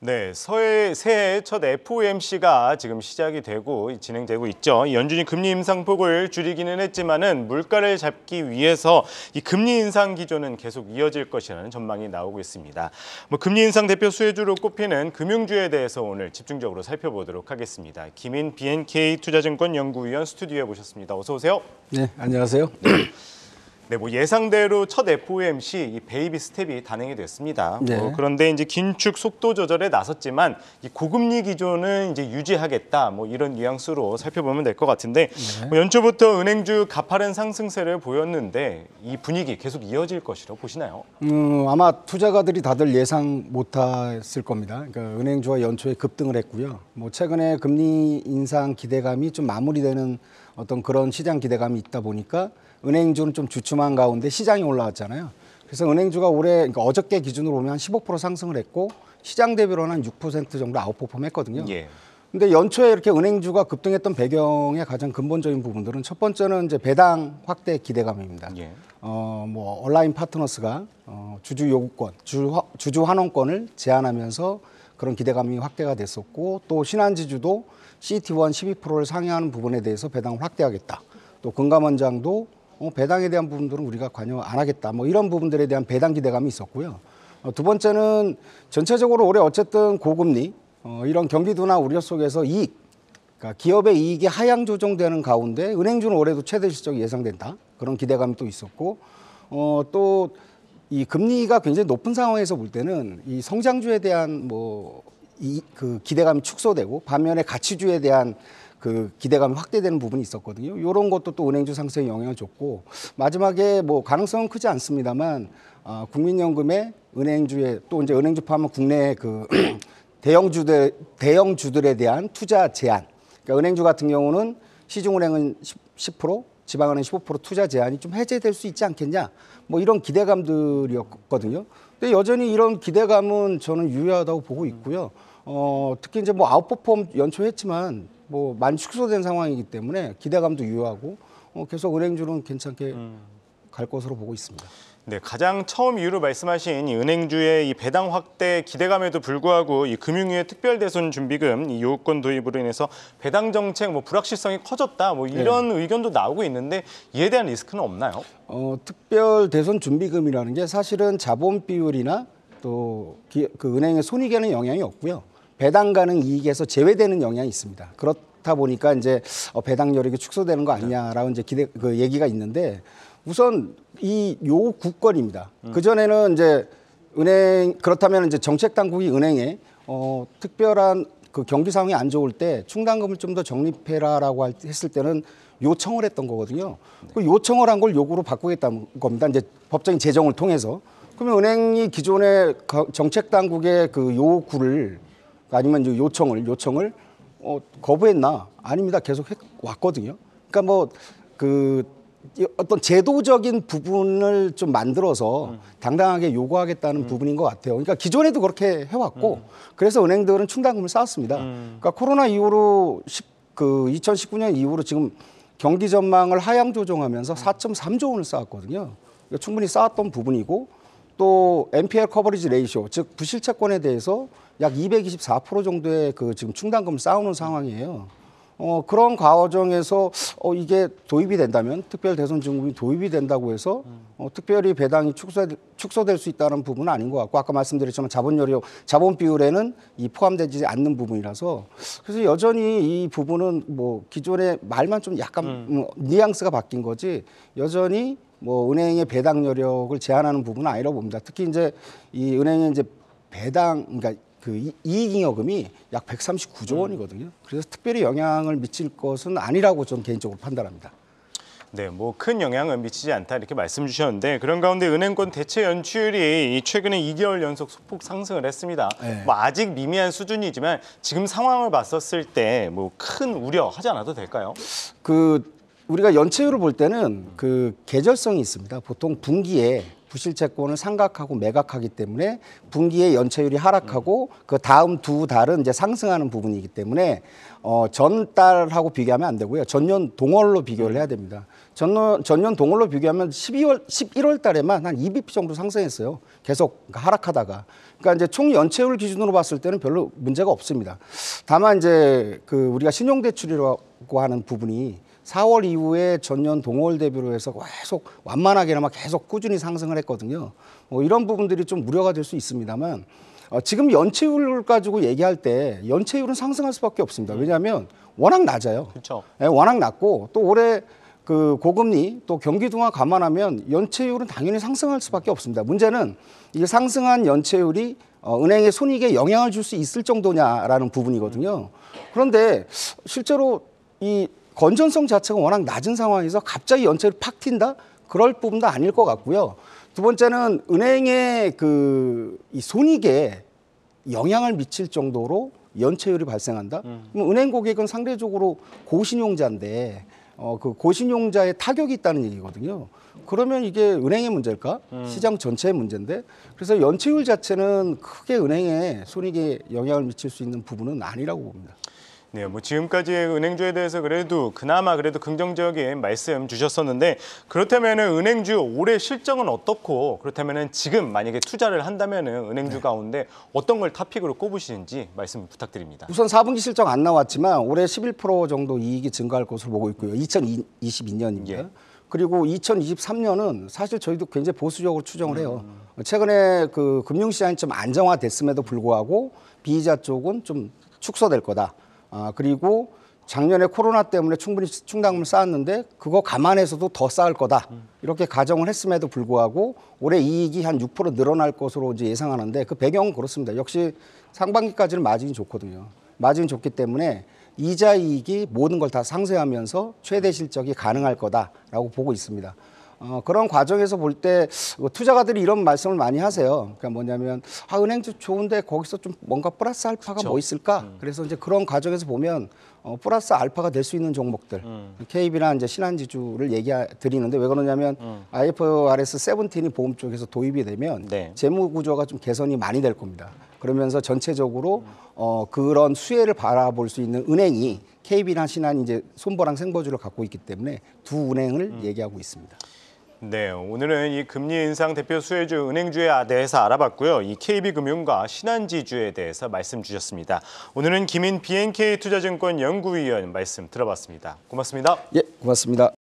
네, 새해 첫 FOMC가 지금 시작이 되고 진행되고 있죠. 연준이 금리 인상폭을 줄이기는 했지만은 물가를 잡기 위해서 이 금리 인상 기조는 계속 이어질 것이라는 전망이 나오고 있습니다. 금리 인상 대표 수혜주로 꼽히는 금융주에 대해서 오늘 집중적으로 살펴보도록 하겠습니다. 김인 BNK 투자증권 연구위원 스튜디오에 모셨습니다. 어서 오세요. 네, 안녕하세요. 네, 예상대로 첫 FOMC 이 베이비 스텝이 단행이 됐습니다. 네. 그런데 이제 긴축 속도 조절에 나섰지만 이 고금리 기조는 이제 유지하겠다. 이런 뉘앙스로 살펴보면 될 것 같은데 네. 연초부터 은행주 가파른 상승세를 보였는데 이 분위기 계속 이어질 것이라고 보시나요? 아마 투자가들이 다들 예상 못했을 겁니다. 그러니까 은행주가 연초에 급등을 했고요. 최근에 금리 인상 기대감이 좀 마무리되는 어떤 그런 시장 기대감이 있다 보니까 은행주는 좀 주춤한 가운데 시장이 올라왔잖아요. 그래서 은행주가 그러니까 어저께 기준으로 보면 한 15% 상승을 했고 시장 대비로는 한 6% 정도 아웃퍼폼 했거든요. 예. 근데 연초에 이렇게 은행주가 급등했던 배경의 가장 근본적인 부분들은 첫 번째는 이제 배당 확대 기대감입니다. 예. 온라인 파트너스가 주주 요구권, 주주 환원권을 제한하면서 그런 기대감이 확대가 됐었고 또 신한지주도 CET1 12%를 상회하는 부분에 대해서 배당을 확대하겠다. 또 금감원장도 배당에 대한 부분들은 우리가 관여 안 하겠다. 이런 부분들에 대한 배당 기대감이 있었고요. 두 번째는 전체적으로 올해 어쨌든 고금리, 이런 경기 둔화 우려 속에서 그러니까 기업의 이익이 하향 조정되는 가운데 은행주는 올해도 최대 실적이 예상된다. 그런 기대감이 또 있었고, 또 이 금리가 굉장히 높은 상황에서 볼 때는 이 성장주에 대한 그 기대감이 축소되고 반면에 가치주에 대한 그 기대감이 확대되는 부분이 있었거든요. 이런 것도 또 은행주 상승에 영향을 줬고 마지막에 가능성은 크지 않습니다만 국민연금의 은행주에 또 이제 은행주 포함한 국내 그 대형주들에 대한 투자 제한. 그러니까 은행주 같은 경우는 시중은행은 10%, 지방은행 15% 투자 제한이 좀 해제될 수 있지 않겠냐. 이런 기대감들이었거든요. 근데 여전히 이런 기대감은 저는 유효하다고 보고 있고요. 특히 이제 아웃퍼폼 연초 했지만 많이 축소된 상황이기 때문에 기대감도 유효하고 계속 은행주는 괜찮게 갈 것으로 보고 있습니다. 네, 가장 처음 이유로 말씀하신 이 은행주의 이 배당 확대 기대감에도 불구하고 이 금융위의 특별대손 준비금 이 요구권 도입으로 인해서 배당 정책 불확실성이 커졌다 이런 의견도 나오고 있는데 이에 대한 리스크는 없나요? 특별대손 준비금이라는 게 사실은 자본 비율이나 또 그 은행의 손익에는 영향이 없고요. 배당 가능 이익에서 제외되는 영향이 있습니다. 그렇다 보니까 이제 배당 여력이 축소되는 거 아니냐라고 이제 그 얘기가 있는데 우선 이 요구권입니다. 그 전에는 이제 그렇다면 이제 정책 당국이 은행에 특별한 그 경기 상황이 안 좋을 때 충당금을 좀 더 적립해라라고 했을 때는 요청을 했던 거거든요. 그 요청을 한 걸 요구로 바꾸겠다는 겁니다. 이제 법적인 제정을 통해서. 그러면 은행이 기존의 정책 당국의 그 요구를 아니면 요청을 거부했나? 아닙니다. 계속 해왔거든요. 그러니까 어떤 제도적인 부분을 좀 만들어서 당당하게 요구하겠다는 부분인 것 같아요. 그러니까 기존에도 그렇게 해왔고 그래서 은행들은 충당금을 쌓았습니다. 그러니까 코로나 이후로 2019년 이후로 지금 경기 전망을 하향 조정하면서 4.3조 원을 쌓았거든요. 그러니까 충분히 쌓았던 부분이고 또 NPL 커버리지 레이쇼, 즉 부실채권에 대해서 약 224% 정도의 그 지금 충당금을 쌓아놓은 상황이에요. 그런 과정에서 이게 도입이 된다면 특별 대손 증후금이 도입이 된다고 해서 특별히 배당이 축소될 수 있다는 부분은 아닌 것 같고 아까 말씀드렸지만 자본 비율에는 포함되지 않는 부분이라서 그래서 여전히 이 부분은 기존의 말만 좀 약간 뉘앙스가 바뀐 거지 여전히 은행의 배당 여력을 제한하는 부분은 아니라고 봅니다. 특히 이제 이 은행의 이제 그러니까 그 이익잉여금이 약 139조 원이거든요. 그래서 특별히 영향을 미칠 것은 아니라고 저는 개인적으로 판단합니다. 네, 큰 영향은 미치지 않다 이렇게 말씀 주셨는데 그런 가운데 은행권 대체 연체율이 최근에 2개월 연속 소폭 상승을 했습니다. 네. 아직 미미한 수준이지만 지금 상황을 봤었을 때 큰 우려하지 않아도 될까요? 우리가 연체율을 볼 때는 그 계절성이 있습니다. 보통 분기에 부실채권을 상각하고 매각하기 때문에 분기에 연체율이 하락하고 그 다음 두 달은 이제 상승하는 부분이기 때문에 전달하고 비교하면 안 되고요. 전년 동월로 비교를 해야 됩니다. 전년 동월로 비교하면 11월 달에만 한 2bp 정도 상승했어요. 계속 하락하다가. 그러니까 이제 총 연체율 기준으로 봤을 때는 별로 문제가 없습니다. 다만 이제 그 우리가 신용대출이라고 하는 부분이 4월 이후에 전년 동월 대비로 해서 계속 완만하게나마 계속 꾸준히 상승을 했거든요. 이런 부분들이 좀 우려가 될 수 있습니다만 지금 연체율 가지고 얘기할 때 연체율은 상승할 수밖에 없습니다. 왜냐하면 워낙 낮아요. 그렇죠. 예, 워낙 낮고 또 올해 그 고금리 또 경기 둔화 감안하면 연체율은 당연히 상승할 수밖에 없습니다. 문제는 이게 상승한 연체율이 은행의 손익에 영향을 줄 수 있을 정도냐라는 부분이거든요. 그런데 실제로 이 건전성 자체가 워낙 낮은 상황에서 갑자기 연체율이 팍 튄다? 그럴 부분도 아닐 것 같고요. 두 번째는 은행의 이 손익에 영향을 미칠 정도로 연체율이 발생한다? 그럼 은행 고객은 상대적으로 고신용자인데 그 고신용자의 타격이 있다는 얘기거든요. 그러면 이게 은행의 문제일까? 시장 전체의 문제인데 그래서 연체율 자체는 크게 은행의 손익에 영향을 미칠 수 있는 부분은 아니라고 봅니다. 네, 뭐 지금까지의 은행주에 대해서 그나마 그래도 긍정적인 말씀 주셨었는데 그렇다면은 은행주 올해 실적은 어떻고 그렇다면은 지금 만약에 투자를 한다면은 은행주 가운데 어떤 걸 탑픽으로 꼽으시는지 말씀 부탁드립니다. 우선 4분기 실적 안 나왔지만 올해 11% 정도 이익이 증가할 것으로 보고 있고요. 2022년입니다. 예. 그리고 2023년은 사실 저희도 굉장히 보수적으로 추정을 해요. 최근에 그 금융시장이 좀 안정화됐음에도 불구하고 비이자 쪽은 좀 축소될 거다. 그리고 작년에 코로나 때문에 충분히 충당금을 쌓았는데 그거 감안해서도 더 쌓을 거다. 이렇게 가정을 했음에도 불구하고 올해 이익이 한 6% 늘어날 것으로 이제 예상하는데 그 배경은 그렇습니다. 역시 상반기까지는 마진이 좋거든요. 마진이 좋기 때문에 이자 이익이 모든 걸 다 상쇄하면서 최대 실적이 가능할 거다라고 보고 있습니다. 그런 과정에서 볼 때 투자가들이 이런 말씀을 많이 하세요. 그러니까 뭐냐면 은행도 좋은데 거기서 좀 뭔가 플러스 알파가 그쵸. 뭐 있을까? 그래서 이제 그런 과정에서 보면 플러스 알파가 될 수 있는 종목들, KB나 이제 신한지주를 드리는데 왜 그러냐면 IFRS 17이 보험 쪽에서 도입이 되면 네. 재무 구조가 좀 개선이 많이 될 겁니다. 그러면서 전체적으로 그런 수혜를 바라볼 수 있는 은행이 KB나 신한이 이제 손보랑 생보주를 갖고 있기 때문에 두 은행을 얘기하고 있습니다. 네, 오늘은 이 금리 인상 대표 수혜주 은행주에 대해서 알아봤고요. 이 KB금융과 신한지주에 대해서 말씀 주셨습니다. 오늘은 김인 BNK투자증권 연구위원 말씀 들어봤습니다. 고맙습니다. 예, 고맙습니다.